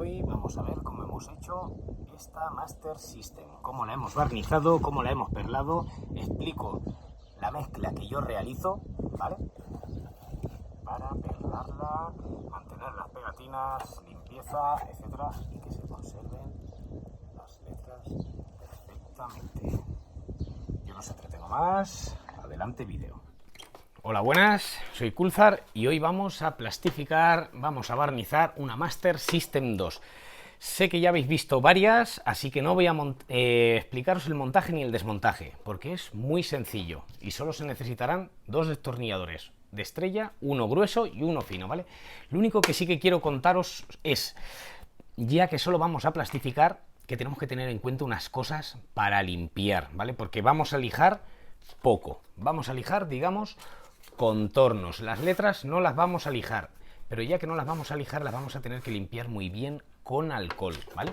hoy vamos a ver cómo hemos hecho esta Master System, cómo la hemos barnizado, cómo la hemos perlado. Explico la mezcla que yo realizo, ¿vale? Para perlarla, mantener las pegatinas, limpieza, etcétera, y que se conserven las letras perfectamente. Yo no os entretengo más, adelante vídeo. Hola, buenas, soy Kulzar y hoy vamos a plastificar, vamos a barnizar una Master System 2. Sé que ya habéis visto varias, así que no voy a explicaros el montaje ni el desmontaje, porque es muy sencillo y solo se necesitarán dos destornilladores de estrella, uno grueso y uno fino, ¿vale? Lo único que sí que quiero contaros es, ya que solo vamos a plastificar, que tenemos que tener en cuenta unas cosas para limpiar, ¿vale? Porque vamos a lijar poco, vamos a lijar, digamos, contornos. Las letras no las vamos a lijar, pero ya que no las vamos a lijar, las vamos a tener que limpiar muy bien con alcohol, ¿vale?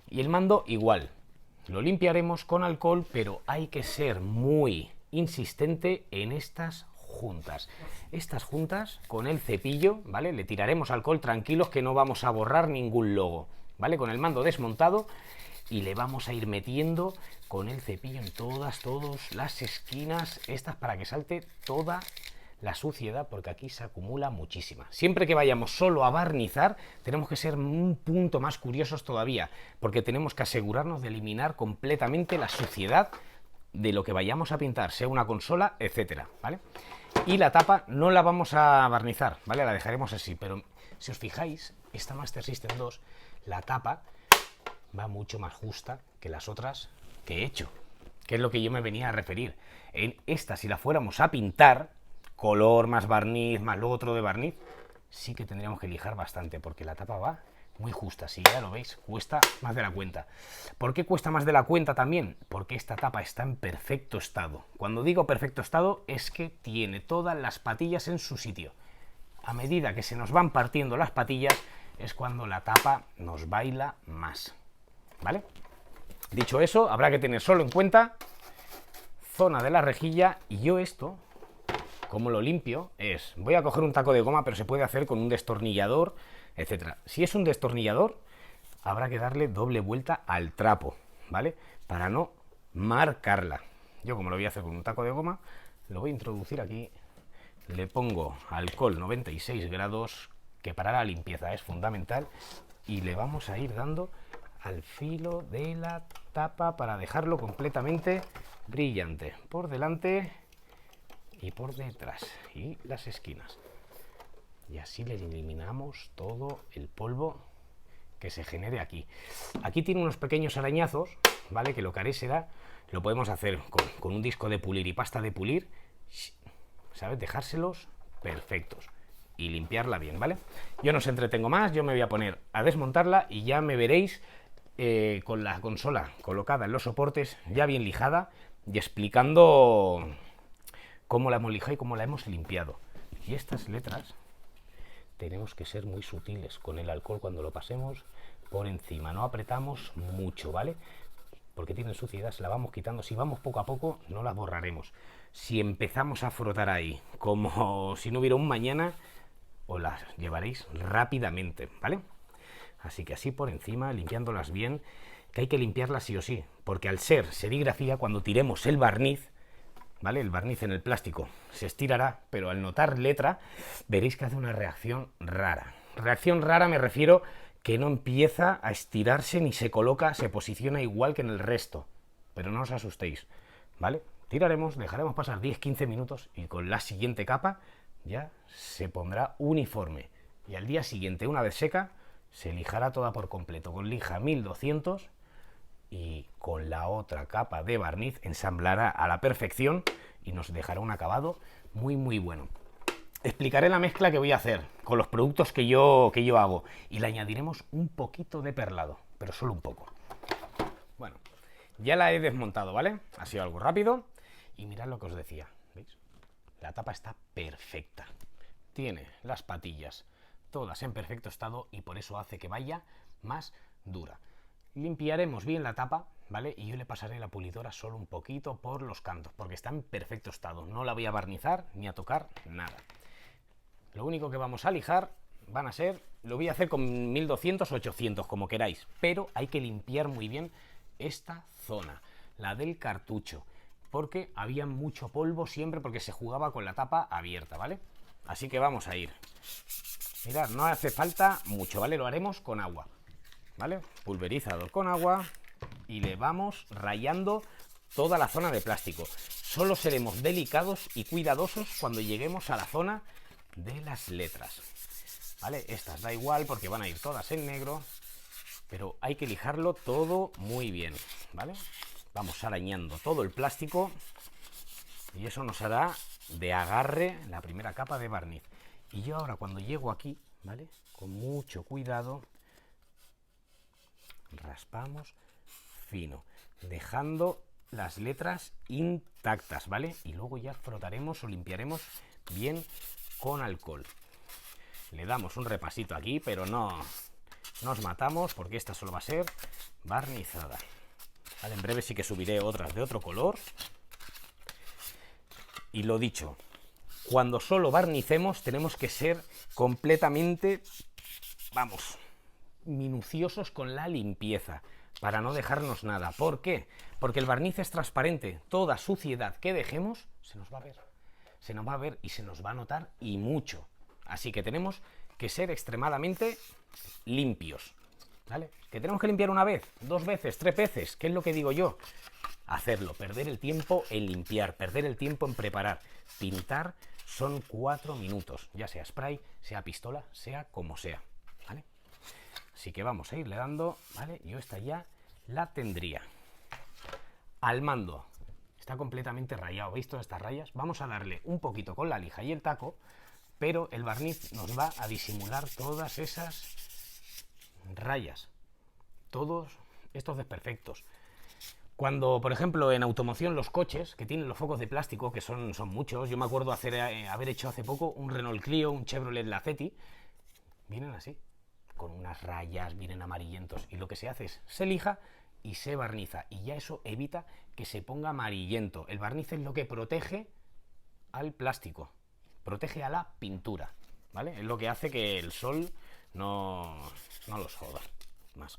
Y el mando igual, lo limpiaremos con alcohol, pero hay que ser muy insistente en estas juntas. Estas juntas con el cepillo, ¿vale? Le tiraremos alcohol, tranquilos que no vamos a borrar ningún logo, ¿vale? Con el mando desmontado y le vamos a ir metiendo con el cepillo en todas las esquinas estas para que salte toda la suciedad, porque aquí se acumula muchísima. Siempre que vayamos solo a barnizar tenemos que ser un punto más curiosos todavía, porque tenemos que asegurarnos de eliminar completamente la suciedad de lo que vayamos a pintar, sea una consola, etcétera, ¿vale? Y la tapa no la vamos a barnizar, ¿vale? La dejaremos así, pero si os fijáis, esta Master System 2, la tapa va mucho más justa que las otras que he hecho, que es lo que yo me venía a referir. En esta, si la fuéramos a pintar, color más barniz, más lo otro de barniz, sí que tendríamos que lijar bastante, porque la tapa va muy justa. Si ya lo veis, cuesta más de la cuenta. ¿Por qué cuesta más de la cuenta también? Porque esta tapa está en perfecto estado. Cuando digo perfecto estado, es que tiene todas las patillas en su sitio. A medida que se nos van partiendo las patillas, es cuando la tapa nos baila más, ¿vale? Dicho eso, habrá que tener solo en cuenta zona de la rejilla. Y yo esto, como lo limpio, es, voy a coger un taco de goma, pero se puede hacer con un destornillador, etcétera. Si es un destornillador, habrá que darle doble vuelta al trapo, ¿vale? Para no marcarla. Yo, como lo voy a hacer con un taco de goma, lo voy a introducir aquí, le pongo alcohol 96 grados, que para la limpieza es fundamental, y le vamos a ir dando al filo de la tapa para dejarlo completamente brillante por delante y por detrás y las esquinas, y así le eliminamos todo el polvo que se genere aquí. Aquí tiene unos pequeños arañazos, ¿vale? Que lo que haré será, lo podemos hacer con un disco de pulir y pasta de pulir, ¿sabes? Dejárselos perfectos y limpiarla bien, ¿vale? Yo no os entretengo más, yo me voy a poner a desmontarla y ya me veréis con la consola colocada en los soportes, ya bien lijada, y explicando cómo la hemos lijado y cómo la hemos limpiado. Y estas letras tenemos que ser muy sutiles con el alcohol cuando lo pasemos por encima, no apretamos mucho, ¿vale? Porque tienen suciedad, se la vamos quitando. Si vamos poco a poco, no las borraremos. Si empezamos a frotar ahí como si no hubiera un mañana, os las llevaréis rápidamente, ¿vale? Así que así por encima, limpiándolas bien, que hay que limpiarlas sí o sí, porque al ser serigrafía, cuando tiremos el barniz, ¿vale? El barniz en el plástico se estirará, pero al notar letra, veréis que hace una reacción rara. Reacción rara me refiero que no empieza a estirarse ni se coloca, se posiciona igual que en el resto, pero no os asustéis, ¿vale? Tiraremos, dejaremos pasar 10-15 minutos y con la siguiente capa ya se pondrá uniforme. Y al día siguiente, una vez seca, se lijará toda por completo con lija 1200 y con la otra capa de barniz ensamblará a la perfección y nos dejará un acabado muy muy bueno. Explicaré la mezcla que voy a hacer con los productos que yo hago y le añadiremos un poquito de perlado, pero solo un poco. Bueno, ya la he desmontado, ¿vale? Ha sido algo rápido y mirad lo que os decía, ¿veis? La tapa está perfecta, tiene las patillas todas en perfecto estado y por eso hace que vaya más dura. Limpiaremos bien la tapa, ¿vale? Y yo le pasaré la pulidora solo un poquito por los cantos, porque está en perfecto estado. No la voy a barnizar ni a tocar nada. Lo único que vamos a lijar van a ser, lo voy a hacer con 1200 o 800, como queráis, pero hay que limpiar muy bien esta zona, la del cartucho, porque había mucho polvo siempre porque se jugaba con la tapa abierta, ¿vale? Así que vamos a ir. Mirad, no hace falta mucho, ¿vale? Lo haremos con agua, ¿vale? Pulverizador con agua y le vamos rayando toda la zona de plástico. Solo seremos delicados y cuidadosos cuando lleguemos a la zona de las letras, ¿vale? Estas da igual porque van a ir todas en negro, pero hay que lijarlo todo muy bien, ¿vale? Vamos arañando todo el plástico y eso nos hará de agarre la primera capa de barniz. Y yo ahora cuando llego aquí, ¿vale? Con mucho cuidado, raspamos fino, dejando las letras intactas, ¿vale? Y luego ya frotaremos o limpiaremos bien con alcohol. Le damos un repasito aquí, pero no nos matamos porque esta solo va a ser barnizada. Vale, en breve sí que subiré otras de otro color. Y lo dicho, cuando solo barnicemos tenemos que ser completamente, vamos, minuciosos con la limpieza para no dejarnos nada. ¿Por qué? Porque el barniz es transparente. Toda suciedad que dejemos se nos va a ver. Se nos va a ver y se nos va a notar y mucho. Así que tenemos que ser extremadamente limpios, ¿vale? Que tenemos que limpiar una vez, 2 veces, 3 veces. ¿Qué es lo que digo yo? Hacerlo, perder el tiempo en limpiar, perder el tiempo en preparar. Pintar son 4 minutos, ya sea spray, sea pistola, sea como sea, ¿vale? Así que vamos a irle dando, ¿vale? Yo esta ya la tendría. Al mando, está completamente rayado, ¿veis todas estas rayas? Vamos a darle un poquito con la lija y el taco, pero el barniz nos va a disimular todas esas rayas, todos estos desperfectos. Cuando, por ejemplo, en automoción los coches que tienen los focos de plástico, que son muchos, yo me acuerdo haber hecho hace poco un Renault Clio, un Chevrolet Lacetti, vienen así, con unas rayas, vienen amarillentos, y lo que se hace es, se lija y se barniza, y ya eso evita que se ponga amarillento. El barniz es lo que protege al plástico, protege a la pintura, ¿vale? Es lo que hace que el sol no los joda más.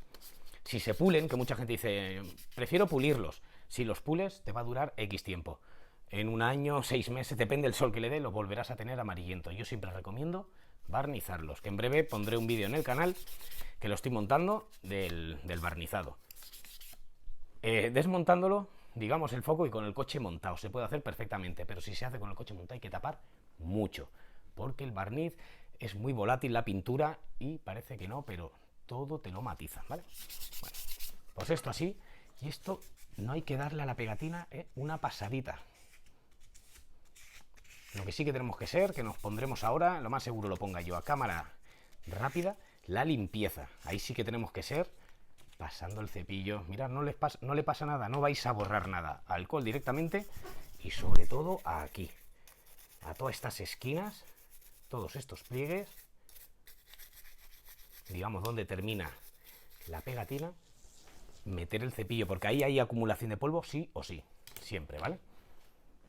Si se pulen, que mucha gente dice, prefiero pulirlos. Si los pules, te va a durar X tiempo. En 1 año, 6 meses, depende del sol que le dé, los volverás a tener amarillento. Yo siempre recomiendo barnizarlos, que en breve pondré un vídeo en el canal que lo estoy montando del barnizado. Desmontándolo, digamos, el foco y con el coche montado, se puede hacer perfectamente, pero si se hace con el coche montado hay que tapar mucho, porque el barniz es muy volátil, la pintura, y parece que no, pero todo te lo matiza, ¿vale? Bueno, pues esto así, y esto no hay que darle a la pegatina una pasadita. Lo que sí que tenemos que ser, que nos pondremos ahora, lo más seguro lo ponga yo a cámara rápida, la limpieza. Ahí sí que tenemos que ser pasando el cepillo. Mirad, no le pasa nada, no vais a borrar nada. Alcohol directamente y sobre todo aquí, a todas estas esquinas, todos estos pliegues, digamos donde termina la pegatina, meter el cepillo, porque ahí hay acumulación de polvo sí o sí, siempre, ¿vale?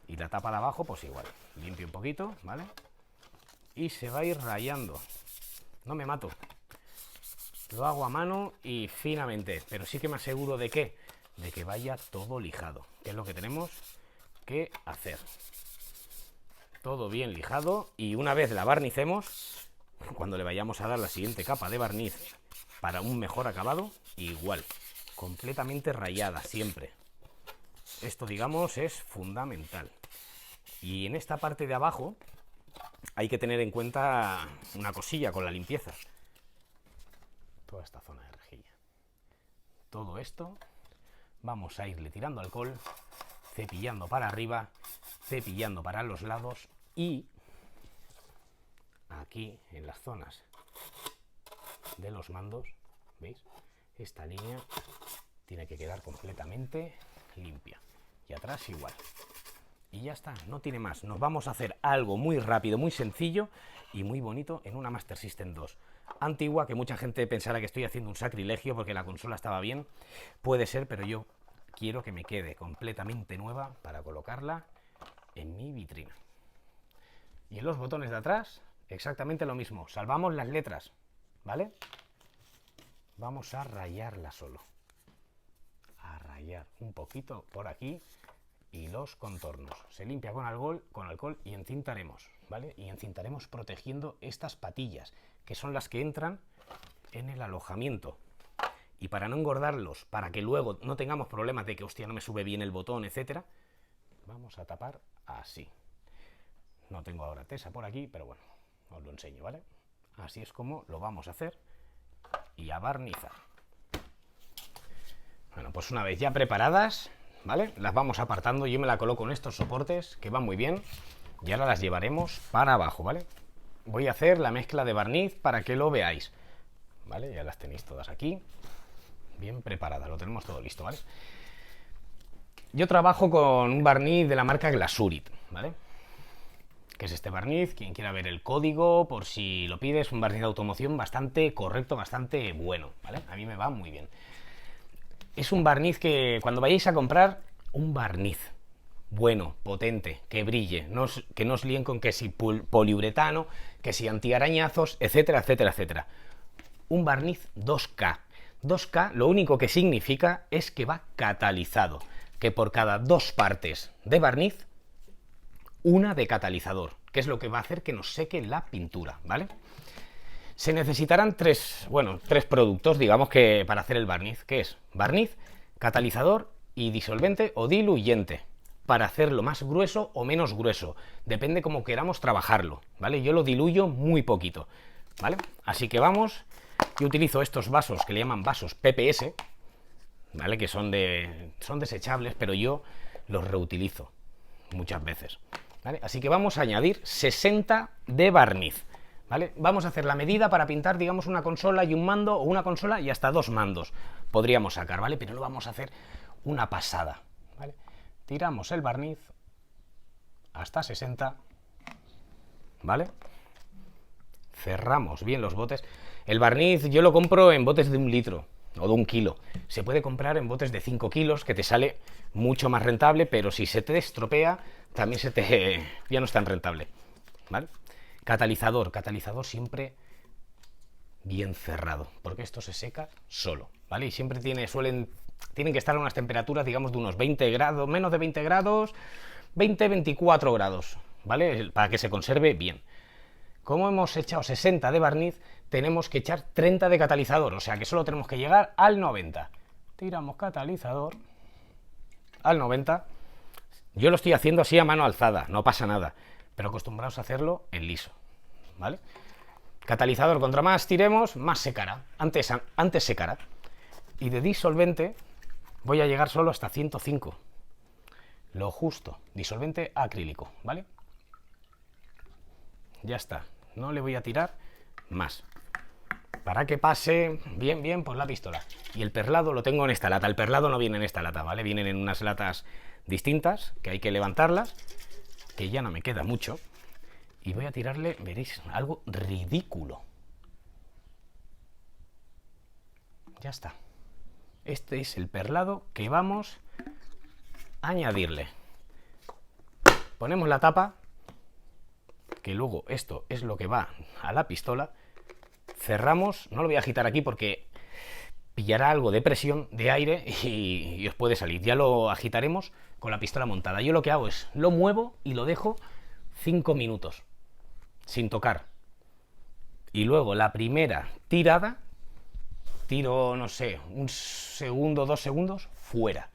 Y la tapa de abajo, pues igual, limpio un poquito, ¿vale? Y se va a ir rayando. No me mato. Lo hago a mano y finamente, pero sí que me aseguro de que vaya todo lijado, que es lo que tenemos que hacer. Todo bien lijado, y una vez la barnicemos, cuando le vayamos a dar la siguiente capa de barniz para un mejor acabado, igual, completamente rayada siempre. Esto, digamos, es fundamental. Y en esta parte de abajo hay que tener en cuenta una cosilla con la limpieza. Toda esta zona de rejilla. Todo esto vamos a irle tirando alcohol, cepillando para arriba, cepillando para los lados, y aquí en las zonas de los mandos, ¿veis? Esta línea tiene que quedar completamente limpia. Y atrás igual. Y ya está, no tiene más. Nos vamos a hacer algo muy rápido, muy sencillo y muy bonito en una Master System 2 antigua, que mucha gente pensará que estoy haciendo un sacrilegio porque la consola estaba bien. Puede ser, pero yo quiero que me quede completamente nueva para colocarla en mi vitrina. Y en los botones de atrás, exactamente lo mismo. Salvamos las letras, ¿vale? Vamos a rayarla solo. A rayar un poquito por aquí y los contornos. Se limpia con alcohol y encintaremos, ¿vale? Y encintaremos protegiendo estas patillas, que son las que entran en el alojamiento. Y para no engordarlos, para que luego no tengamos problemas de que, hostia, no me sube bien el botón, etcétera, vamos a tapar así. No tengo ahora tesa por aquí, pero bueno, os lo enseño, ¿vale? Así es como lo vamos a hacer y a barnizar. Bueno, pues una vez ya preparadas, ¿vale? Las vamos apartando. Yo me la coloco en estos soportes que van muy bien y ahora las llevaremos para abajo, ¿vale? Voy a hacer la mezcla de barniz para que lo veáis, ¿vale? Ya las tenéis todas aquí, bien preparadas, lo tenemos todo listo, ¿vale? Yo trabajo con un barniz de la marca Glasurit, ¿vale? Que es este barniz, quien quiera ver el código, por si lo pides, un barniz de automoción bastante correcto, bastante bueno, ¿vale? A mí me va muy bien. Es un barniz que cuando vayáis a comprar un barniz bueno, potente, que brille, que no os líen con que si poliuretano, que si antiarañazos, etcétera, etcétera, etcétera. Un barniz 2K. 2K lo único que significa es que va catalizado, que por cada 2 partes de barniz, una de catalizador, que es lo que va a hacer que nos seque la pintura, ¿vale? Se necesitarán tres productos, digamos, que para hacer el barniz, que es barniz, catalizador y disolvente o diluyente, para hacerlo más grueso o menos grueso, depende cómo queramos trabajarlo, ¿vale? Yo lo diluyo muy poquito, ¿vale? Así que vamos, yo utilizo estos vasos que le llaman vasos PPS, ¿vale? Que son desechables, pero yo los reutilizo muchas veces, ¿vale? Así que vamos a añadir 60 de barniz, ¿vale? Vamos a hacer la medida para pintar, digamos, una consola y un mando, o una consola y hasta 2 mandos podríamos sacar, ¿vale? Pero no vamos a hacer una pasada, ¿vale? Tiramos el barniz hasta 60, ¿vale? Cerramos bien los botes. El barniz yo lo compro en botes de 1 litro o de 1 kilo. Se puede comprar en botes de 5 kilos, que te sale mucho más rentable, pero si se te estropea, también ya no es tan rentable, ¿vale? Catalizador siempre bien cerrado, porque esto se seca solo, ¿vale? Y siempre tienen que estar a unas temperaturas, digamos, de unos 20 grados, menos de 20 grados, 20-24 grados, ¿vale? Para que se conserve bien. Como hemos echado 60 de barniz, tenemos que echar 30 de catalizador, o sea que solo tenemos que llegar al 90. Tiramos catalizador al 90. Yo lo estoy haciendo así a mano alzada, no pasa nada, pero acostumbraos a hacerlo en liso, ¿vale? Catalizador, contra más tiremos, más secará, antes secará. Y de disolvente voy a llegar solo hasta 105, lo justo, disolvente acrílico, ¿vale? Ya está, no le voy a tirar más, para que pase bien por la pistola. Y el perlado lo tengo en esta lata. El perlado no viene en esta lata, ¿vale? Vienen en unas latas distintas, que hay que levantarlas, que ya no me queda mucho. Y voy a tirarle, veréis, algo ridículo. Ya está. Este es el perlado que vamos a añadirle. Ponemos la tapa, que luego esto es lo que va a la pistola. Cerramos, no lo voy a agitar aquí porque pillará algo de presión de aire y os puede salir. Ya lo agitaremos con la pistola montada. Yo lo que hago es lo muevo y lo dejo 5 minutos sin tocar. Y luego la primera tirada, tiro, no sé, 1 segundo, 2 segundos, fuera.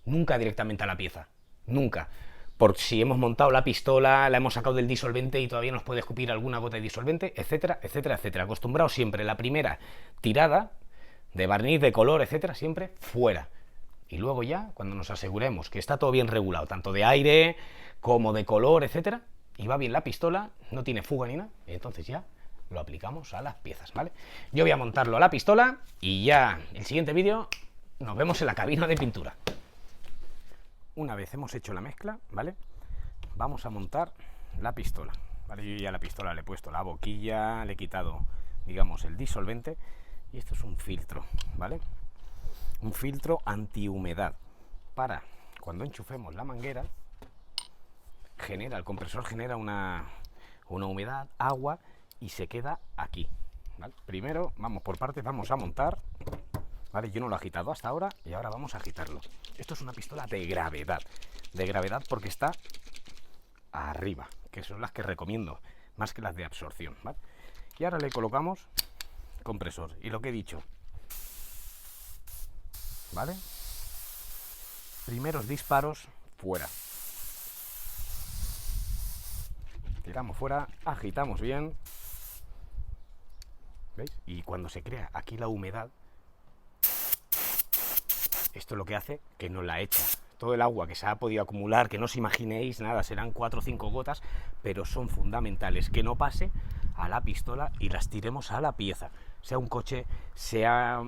Nunca directamente a la pieza. Nunca. Por si hemos montado la pistola, la hemos sacado del disolvente y todavía nos puede escupir alguna gota de disolvente, etcétera, etcétera, etcétera. Acostumbraos siempre, la primera tirada de barniz, de color, etcétera, siempre fuera. Y luego ya, cuando nos aseguremos que está todo bien regulado, tanto de aire como de color, etcétera, y va bien la pistola, no tiene fuga ni nada, entonces ya lo aplicamos a las piezas, ¿vale? Yo voy a montarlo a la pistola y ya el siguiente vídeo nos vemos en la cabina de pintura. Una vez hemos hecho la mezcla, ¿vale? Vamos a montar la pistola, ¿vale? Yo ya a la pistola le he puesto la boquilla, le he quitado, digamos, el disolvente y esto es un filtro, ¿vale? Un filtro antihumedad para cuando enchufemos la manguera, el compresor genera una humedad, agua, y se queda aquí, ¿vale? Primero, vamos por partes, vamos a montar, ¿vale? Yo no lo he agitado hasta ahora y ahora vamos a agitarlo. Esto es una pistola de gravedad porque está arriba, que son las que recomiendo, más que las de absorción, ¿vale? Y ahora le colocamos compresor, y lo que he dicho, ¿vale? Primeros disparos fuera. Tiramos fuera, agitamos bien. ¿Veis? Y cuando se crea aquí la humedad, esto es lo que hace que no la echa. Todo el agua que se ha podido acumular, que no os imaginéis nada, serán 4 o 5 gotas, pero son fundamentales que no pase a la pistola y las tiremos a la pieza. Sea un coche, sea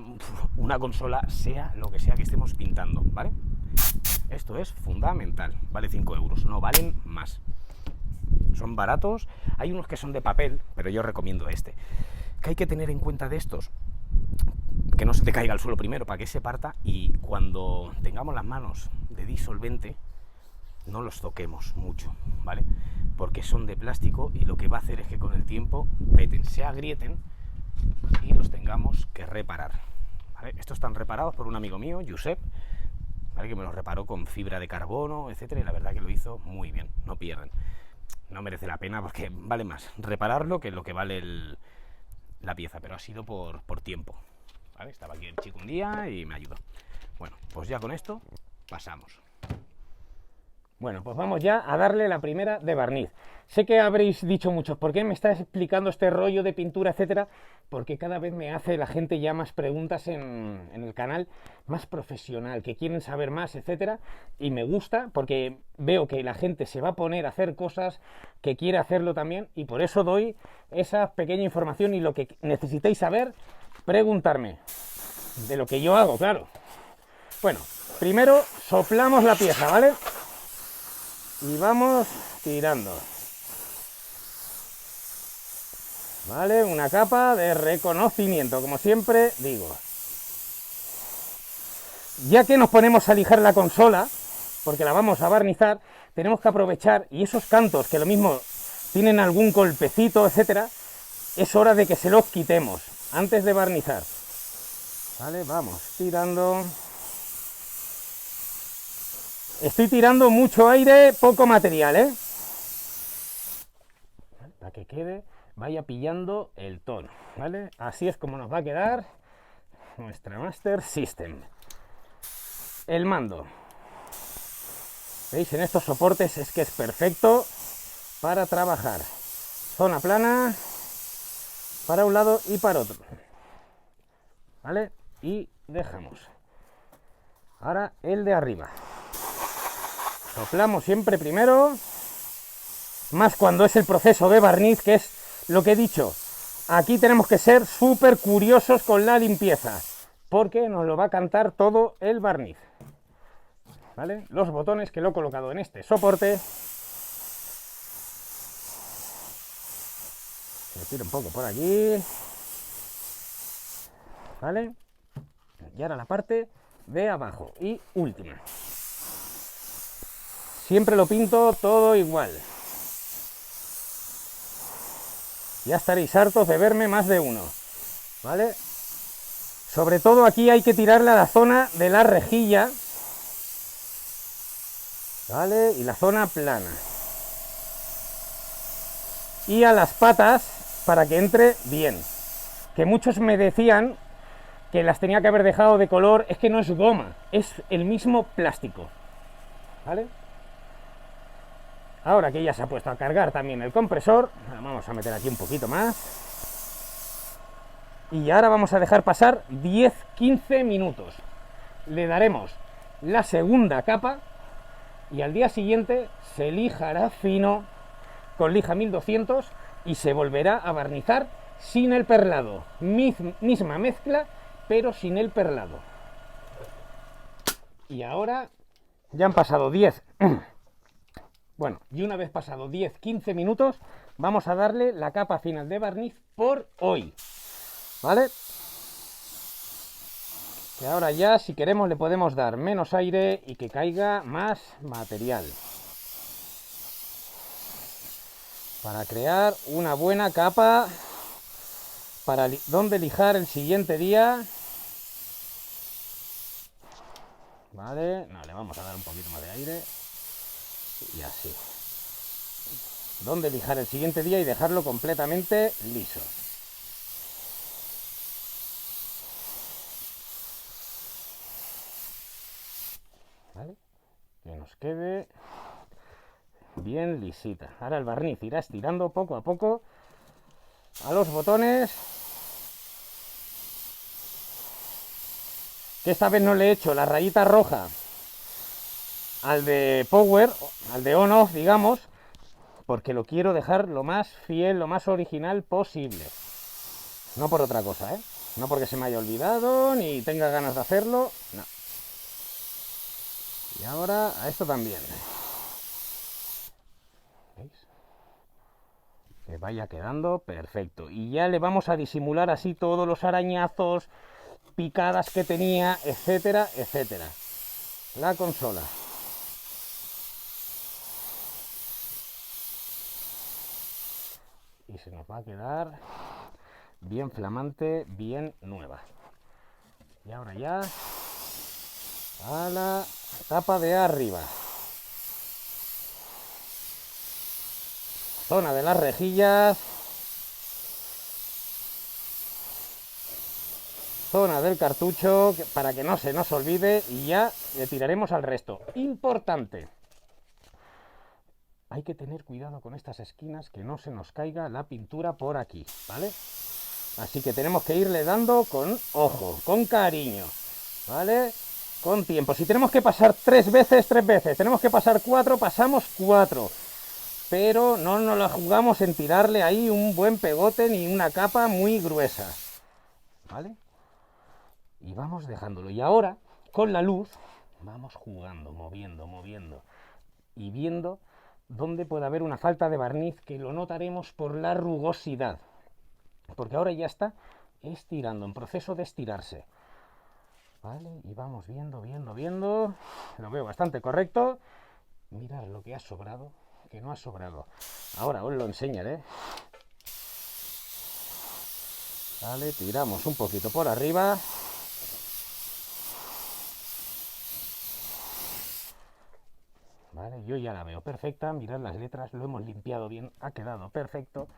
una consola, sea lo que sea que estemos pintando, ¿vale? Esto es fundamental. Vale 5 euros, no valen más. Son baratos, hay unos que son de papel, pero yo recomiendo este. ¿Qué hay que tener en cuenta de estos? Que no se te caiga al suelo primero para que se parta, y cuando tengamos las manos de disolvente no los toquemos mucho, ¿vale? Porque son de plástico y lo que va a hacer es que con el tiempo peten, se agrieten y los tengamos que reparar, ¿vale? Estos están reparados por un amigo mío, Josep, ¿vale? Que me los reparó con fibra de carbono, etcétera, y la verdad que lo hizo muy bien, no pierden. No merece la pena porque vale más repararlo que lo que vale la pieza, pero ha sido por tiempo, ¿vale? Estaba aquí el chico un día y me ayudó. Bueno, pues ya con esto pasamos. Bueno, pues vamos ya a darle la primera de barniz. Sé que habréis dicho muchos, ¿por qué me estás explicando este rollo de pintura, etcétera? Porque cada vez me hace la gente ya más preguntas en el canal, más profesional, que quieren saber más, etcétera, y me gusta porque veo que la gente se va a poner a hacer cosas, que quiere hacerlo también, y por eso doy esa pequeña información, y lo que necesitéis saber, preguntarme de lo que yo hago, claro. Bueno, primero soplamos la pieza, ¿vale? Y vamos tirando, ¿vale? Una capa de reconocimiento, como siempre digo. Ya que nos ponemos a lijar la consola, porque la vamos a barnizar, tenemos que aprovechar, y esos cantos que lo mismo tienen algún golpecito, etcétera, es hora de que se los quitemos antes de barnizar, ¿vale? Vamos tirando. Estoy tirando mucho aire, poco material, ¿eh? Para que quede, vaya pillando el tono, ¿vale? Así es como nos va a quedar nuestra Master System. El mando. ¿Veis? En estos soportes es que es perfecto para trabajar. Zona plana para un lado y para otro, ¿vale? Y dejamos. Ahora el de arriba. Soplamos siempre primero, más cuando es el proceso de barniz, que es lo que he dicho. Aquí tenemos que ser súper curiosos con la limpieza, porque nos lo va a cantar todo el barniz, ¿vale? Los botones que lo he colocado en este soporte. Se tira un poco por aquí, ¿vale? Y ahora la parte de abajo y última. Siempre lo pinto todo igual. Ya estaréis hartos de verme más de uno, ¿vale? Sobre todo aquí hay que tirarle a la zona de la rejilla, ¿vale? Y la zona plana. Y a las patas para que entre bien. Que muchos me decían que las tenía que haber dejado de color. Es que no es goma, es el mismo plástico, ¿vale? Ahora que ya se ha puesto a cargar también el compresor, vamos a meter aquí un poquito más. Y ahora vamos a dejar pasar 10-15 minutos. Le daremos la segunda capa y al día siguiente se lijará fino con lija 1200 y se volverá a barnizar sin el perlado. Misma mezcla, pero sin el perlado. Y ahora ya han pasado 10... Bueno, y una vez pasado 10-15 minutos, vamos a darle la capa final de barniz por hoy, ¿vale? Que ahora ya, si queremos, le podemos dar menos aire y que caiga más material, para crear una buena capa para dónde lijar el siguiente día. Vale, no, le vamos a dar un poquito más de aire. Y así. Dónde lijar el siguiente día y dejarlo completamente liso. ¿Vale? Que nos quede bien lisita. Ahora el barniz irá estirando poco a poco a los botones. Que esta vez no le he hecho la rayita roja al de power, al de on off, digamos, porque lo quiero dejar lo más fiel, lo más original posible. No por otra cosa, ¿eh? No porque se me haya olvidado ni tenga ganas de hacerlo, no. Y ahora a esto también. ¿Veis? Que vaya quedando perfecto. Y ya le vamos a disimular así todos los arañazos, picadas que tenía, etcétera, etcétera. La consola. Y se nos va a quedar bien flamante, bien nueva. Y ahora ya a la tapa de arriba. Zona de las rejillas. Zona del cartucho, para que no se nos olvide, y ya le tiraremos al resto. Importante. Hay que tener cuidado con estas esquinas, que no se nos caiga la pintura por aquí, ¿vale? Así que tenemos que irle dando con ojo, con cariño, ¿vale? Con tiempo. Si tenemos que pasar 3 veces, 3 veces. Tenemos que pasar 4, pasamos 4. Pero no nos la jugamos en tirarle ahí un buen pegote ni una capa muy gruesa, ¿vale? Y vamos dejándolo. Y ahora, con la luz, vamos jugando, moviendo, moviendo y viendo dónde puede haber una falta de barniz, que lo notaremos por la rugosidad. Porque ahora ya está estirando, en proceso de estirarse. Vale, y vamos viendo, viendo, viendo. Lo veo bastante correcto. Mirad lo que ha sobrado, que no ha sobrado. Ahora os lo enseñaré. Vale, tiramos un poquito por arriba. Vale, yo ya la veo perfecta. Mirad las letras, lo hemos limpiado bien, ha quedado perfecto.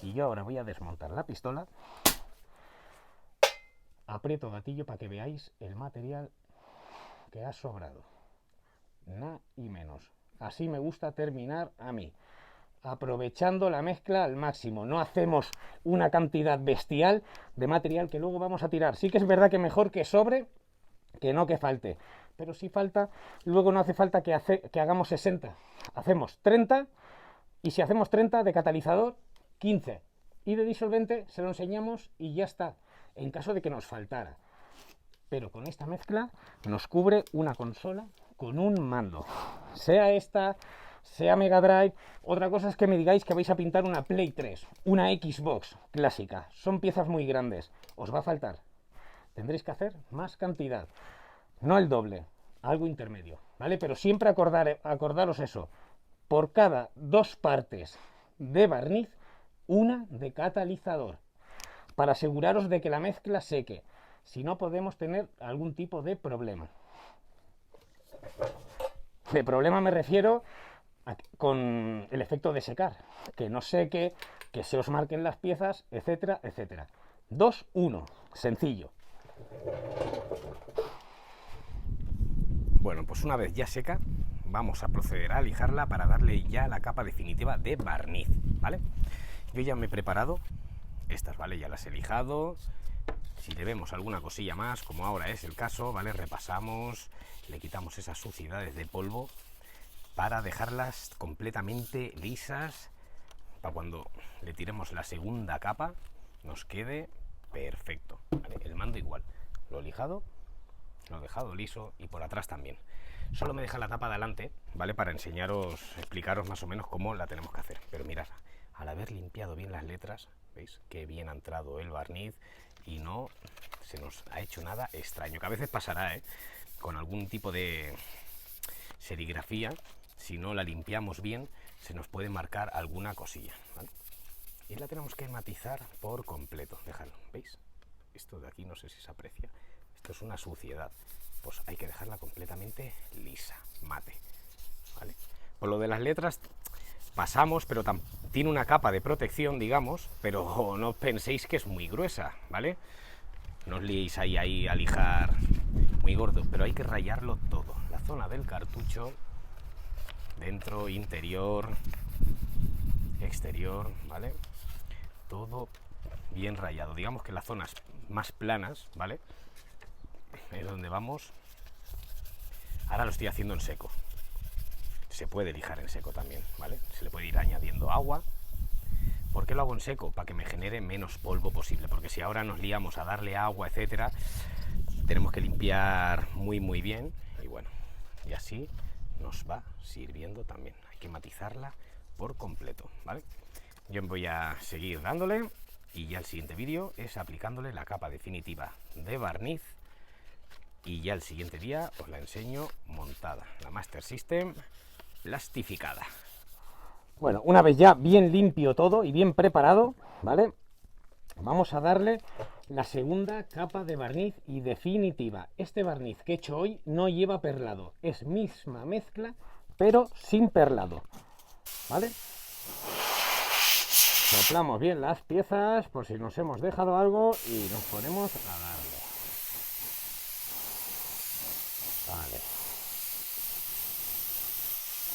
Y yo ahora voy a desmontar la pistola. Aprieto gatillo para que veáis el material que ha sobrado. Nada y menos. Así me gusta terminar a mí. Aprovechando la mezcla al máximo. No hacemos una cantidad bestial de material que luego vamos a tirar. Sí que es verdad que mejor que sobre que no que falte. Pero si falta, luego no hace falta que hagamos 60. Hacemos 30, y si hacemos 30 de catalizador, 15. Y de disolvente se lo enseñamos y ya está, en caso de que nos faltara. Pero con esta mezcla nos cubre una consola con un mando. Sea esta, sea Mega Drive. Otra cosa es que me digáis que vais a pintar una Play 3, una Xbox clásica. Son piezas muy grandes. Os va a faltar. Tendréis que hacer más cantidad. No el doble, algo intermedio, ¿vale? Pero siempre acordaros eso. Por cada 2 partes de barniz, una de catalizador. Para aseguraros de que la mezcla seque. Si no, podemos tener algún tipo de problema. De problema me refiero con el efecto de secar. Que no seque, que se os marquen las piezas, etcétera, etcétera. 2, 1. Sencillo. Bueno, pues una vez ya seca, vamos a proceder a lijarla para darle ya la capa definitiva de barniz, ¿vale? Yo ya me he preparado estas, ¿vale? Ya las he lijado. Si le vemos alguna cosilla más, como ahora es el caso, ¿vale? Repasamos, le quitamos esas suciedades de polvo para dejarlas completamente lisas, para cuando le tiremos la segunda capa nos quede perfecto, ¿vale? El mando igual, lo he lijado, lo he dejado liso, y por atrás también. Solo me deja la tapa de adelante, ¿vale? Para explicaros más o menos cómo la tenemos que hacer. Pero mirad, al haber limpiado bien las letras, ¿veis? Que bien ha entrado el barniz y no se nos ha hecho nada extraño. Que a veces pasará, ¿eh? Con algún tipo de serigrafía, si no la limpiamos bien, se nos puede marcar alguna cosilla, ¿vale? y la tenemos que matizar por completo. Dejadlo, ¿veis? Esto de aquí no sé si se aprecia, esto es una suciedad, pues hay que dejarla completamente lisa, mate, ¿vale? Por lo de las letras pasamos, pero tiene una capa de protección, digamos, pero no penséis que es muy gruesa, ¿vale? No os liéis ahí a lijar muy gordo, pero hay que rayarlo todo, la zona del cartucho, dentro, interior, exterior, ¿vale? Todo bien rayado. Digamos que las zonas más planas, ¿vale? Es donde vamos. Ahora lo estoy haciendo en seco. Se puede lijar en seco también, ¿vale? Se le puede ir añadiendo agua. ¿Por qué lo hago en seco? Para que me genere menos polvo posible, porque si ahora nos liamos a darle agua, etcétera, tenemos que limpiar muy bien, y bueno, y así nos va sirviendo también. Hay que matizarla por completo, ¿vale? Yo voy a seguir dándole, y ya el siguiente vídeo es aplicándole la capa definitiva de barniz, y ya el siguiente día os la enseño montada, la Master System plastificada. Bueno, una vez ya bien limpio todo y bien preparado, ¿vale? Vamos a darle la segunda capa de barniz y definitiva. Este barniz que he hecho hoy no lleva perlado, es misma mezcla, pero sin perlado, ¿vale? Soplamos bien las piezas por si nos hemos dejado algo y nos ponemos a darle. Vale.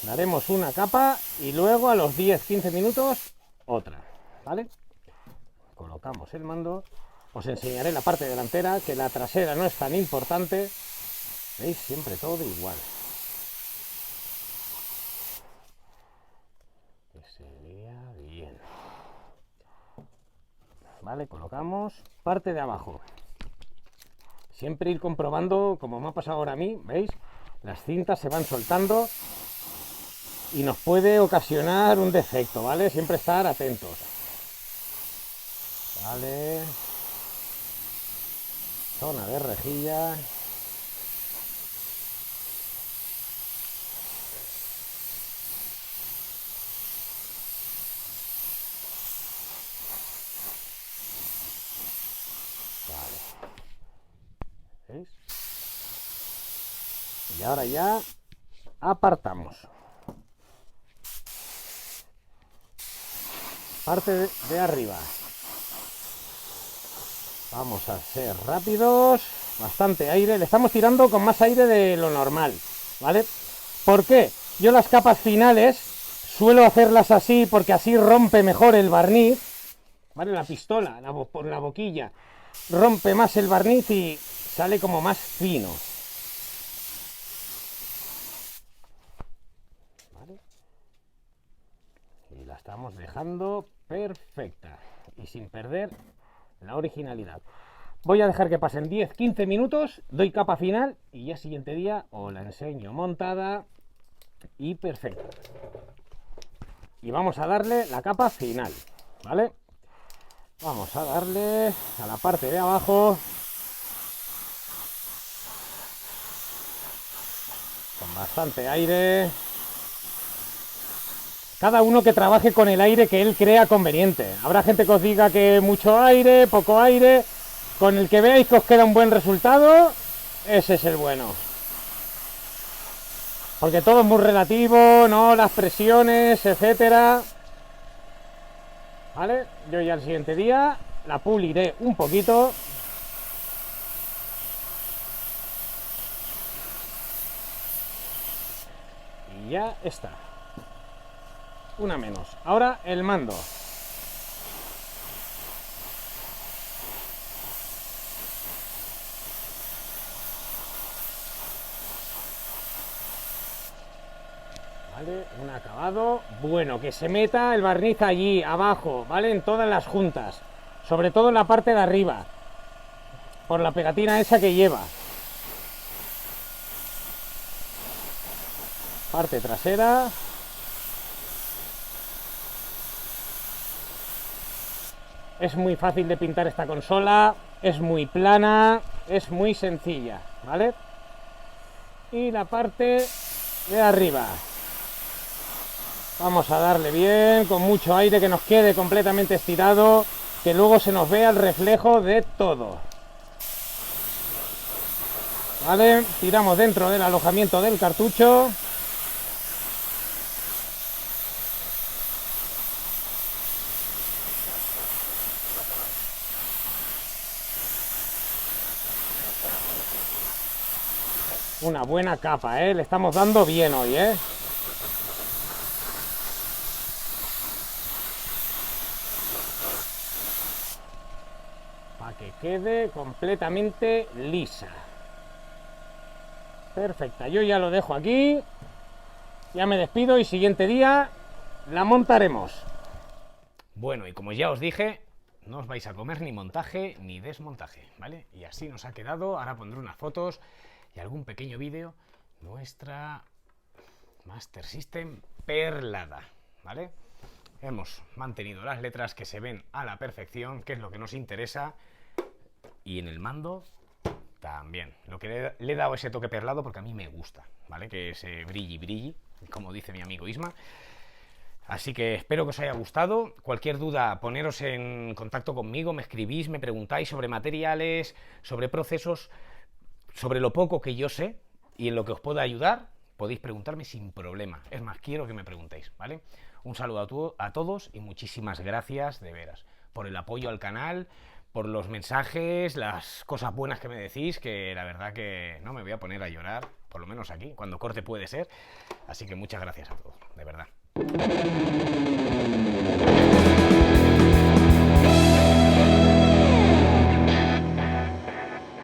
Daremos una capa y luego a los 10-15 minutos otra, ¿vale? Colocamos el mando. Os enseñaré la parte delantera, que la trasera no es tan importante. ¿Veis? Siempre todo igual. Que se vea bien. Vale, colocamos parte de abajo. Siempre ir comprobando, como me ha pasado ahora a mí, ¿veis? Las cintas se van soltando y nos puede ocasionar un defecto, ¿vale? Siempre estar atentos. Vale. Zona de rejilla. Vale. ¿Veis? Y ahora ya apartamos. Parte de arriba. Vamos a ser rápidos. Bastante aire. Le estamos tirando con más aire de lo normal, ¿vale? ¿Por qué? Yo las capas finales suelo hacerlas así porque así rompe mejor el barniz, ¿vale? La pistola, por la boquilla, rompe más el barniz y sale como más fino. ¿Vale? Y la estamos dejando perfecta y sin perder la originalidad. Voy a dejar que pasen 10-15 minutos, doy capa final y ya siguiente día os la enseño montada y perfecta. Y vamos a darle la capa final, ¿vale? Vamos a darle a la parte de abajo con bastante aire. Cada uno que trabaje con el aire que él crea conveniente. Habrá gente que os diga que mucho aire, poco aire. Con el que veáis que os queda un buen resultado, ese es el bueno. Porque todo es muy relativo, ¿no? Las presiones, etcétera. ¿Vale? Yo ya el siguiente día la puliré un poquito. Y ya está. Una menos. Ahora el mando. ¿Vale? Un acabado bueno, que se meta el barniz allí abajo, ¿vale? En todas las juntas, sobre todo en la parte de arriba, por la pegatina esa que lleva. Parte trasera. Es muy fácil de pintar esta consola, es muy plana, es muy sencilla, ¿vale? Y la parte de arriba. Vamos a darle bien, con mucho aire, que nos quede completamente estirado, que luego se nos vea el reflejo de todo. Vale, tiramos dentro del alojamiento del cartucho. Una buena capa, le estamos dando bien hoy, para que quede completamente lisa. Perfecta, yo ya lo dejo aquí, ya me despido y siguiente día la montaremos. Bueno, y como ya os dije, no os vais a comer ni montaje ni desmontaje, ¿vale? Y así nos ha quedado. Ahora pondré unas fotos y algún pequeño vídeo. Nuestra Master System perlada, ¿vale? Hemos mantenido las letras que se ven a la perfección, que es lo que nos interesa. Y en el mando también. Lo que le he dado ese toque perlado porque a mí me gusta, ¿vale? Que ese brilli, como dice mi amigo Isma. Así que espero que os haya gustado. Cualquier duda, poneros en contacto conmigo, me escribís, me preguntáis sobre materiales, sobre procesos, sobre lo poco que yo sé y en lo que os pueda ayudar, podéis preguntarme sin problema. Es más, quiero que me preguntéis, ¿vale? Un saludo a todos y muchísimas gracias, de veras, por el apoyo al canal, por los mensajes, las cosas buenas que me decís, que la verdad que no me voy a poner a llorar, por lo menos aquí, cuando corte puede ser. Así que muchas gracias a todos, de verdad.